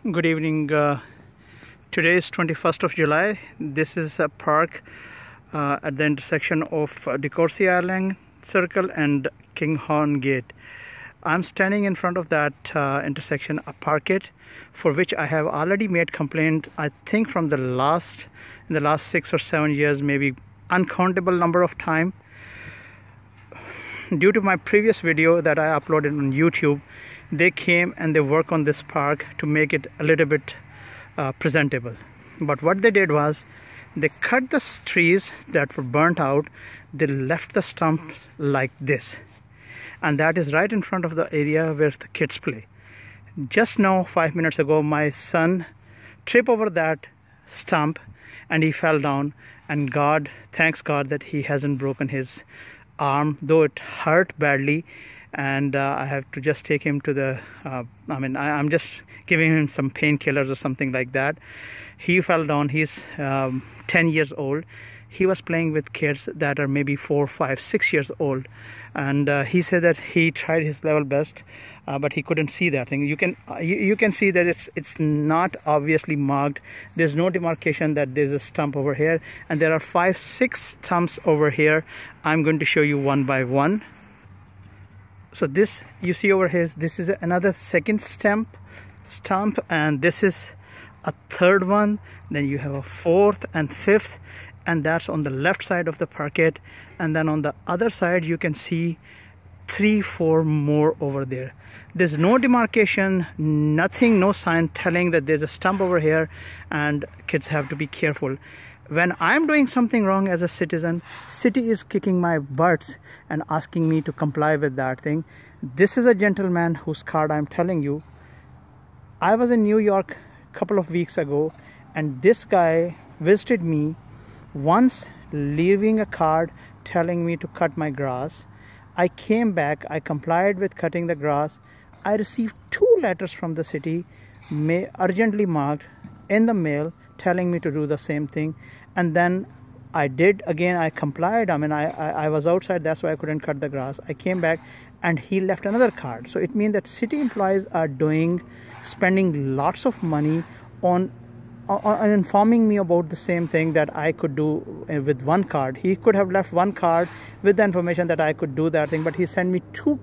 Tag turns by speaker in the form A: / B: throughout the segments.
A: Good evening. Today is 21st of July. This is a park at the intersection of De Courcy Island Circle and Kinghorn Gate. I'm standing in front of that intersection, a parkette, for which I have already made complaint, I think in the last 6 or 7 years, maybe uncountable number of time. Due to my previous video that I uploaded on YouTube, they came and they worked on this park to make it a little bit presentable. But what they did was, they cut the trees that were burnt out, they left the stumps like this. And that is right in front of the area where the kids play. Just now, 5 minutes ago, my son tripped over that stump and he fell down. And thanks God that he hasn't broken his arm, though it hurt badly. And I have to just take him to the, I'm just giving him some painkillers or something like that. He fell down. He's 10 years old. He was playing with kids that are maybe 4, 5, 6 years old. And he said that he tried his level best, but he couldn't see that thing. You can see that it's not obviously marked. There's no demarcation that there's a stump over here. And there are 5, 6 stumps over here. I'm going to show you one by one. So this you see over here, this is another second stump, and this is a third one. Then you have a fourth and fifth, and that's on the left side of the parkette. And then on the other side you can see 3, 4 more over there. There's no demarcation, nothing, no sign telling that there's a stump over here, and kids have to be careful. When I'm doing something wrong as a citizen, city is kicking my butts and asking me to comply with that thing. This is a gentleman whose card I'm telling you. I was in New York a couple of weeks ago, and this guy visited me once, leaving a card telling me to cut my grass. I came back, I complied with cutting the grass. I received 2 letters from the city, urgently marked, in the mail, telling me to do the same thing. And then I did again. I complied. I was outside, that's why I couldn't cut the grass. I came back and he left another card. So it means that city employees are spending lots of money on informing me about the same thing that I could do with one card. He could have left one card with the information that I could do that thing, but he sent me 2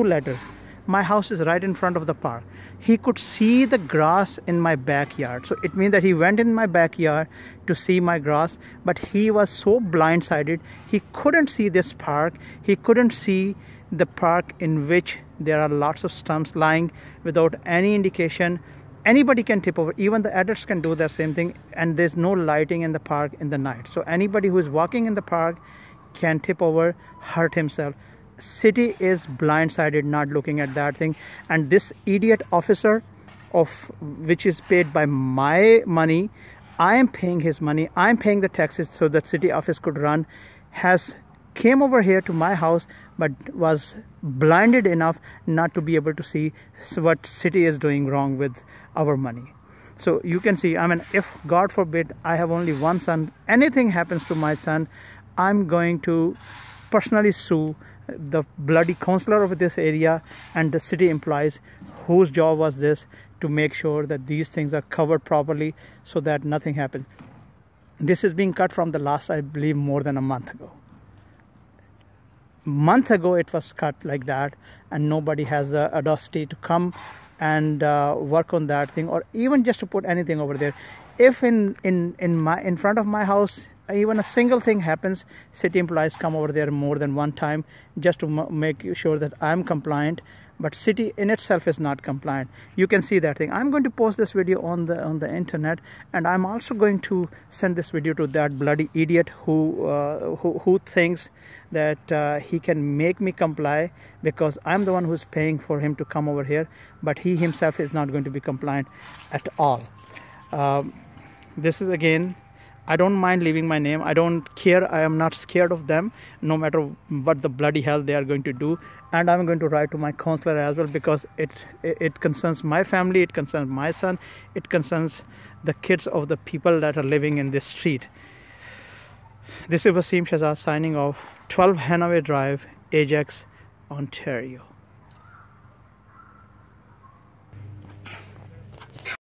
A: letters. My house is right in front of the park. He could see the grass in my backyard. So it means that he went in my backyard to see my grass, but he was so blindsided, he couldn't see this park. He couldn't see the park in which there are lots of stumps lying without any indication. Anybody can tip over, even the adults can do the same thing, and there's no lighting in the park in the night. So anybody who is walking in the park can tip over, hurt himself. City is blindsided, not looking at that thing. And this idiot officer, which is paid by my money, I am paying his money, I'm paying the taxes so that city office could run, came over here to my house, but was blinded enough not to be able to see what city is doing wrong with our money. So you can see, if God forbid I have only one son, anything happens to my son, I'm going to personally sue the bloody councillor of this area and the city employees whose job was this to make sure that these things are covered properly so that nothing happens. This is being cut from the last, I believe, more than a month ago. Month ago it was cut like that, and nobody has the audacity to come and work on that thing, or even just to put anything over there. If in front of my house even a single thing happens, city employees come over there more than one time just to make sure that I'm compliant. But city in itself is not compliant. You can see that thing. I'm going to post this video on the internet, and I'm also going to send this video to that bloody idiot who thinks that he can make me comply because I'm the one who's paying for him to come over here, but he himself is not going to be compliant at all. This is, again, I don't mind leaving my name. I don't care. I am not scared of them, no matter what the bloody hell they are going to do. And I'm going to write to my councillor as well, because it concerns my family, it concerns my son, it concerns the kids of the people that are living in this street. This is Wasim Shahzad signing off, 12 Hanaway Drive, Ajax, Ontario.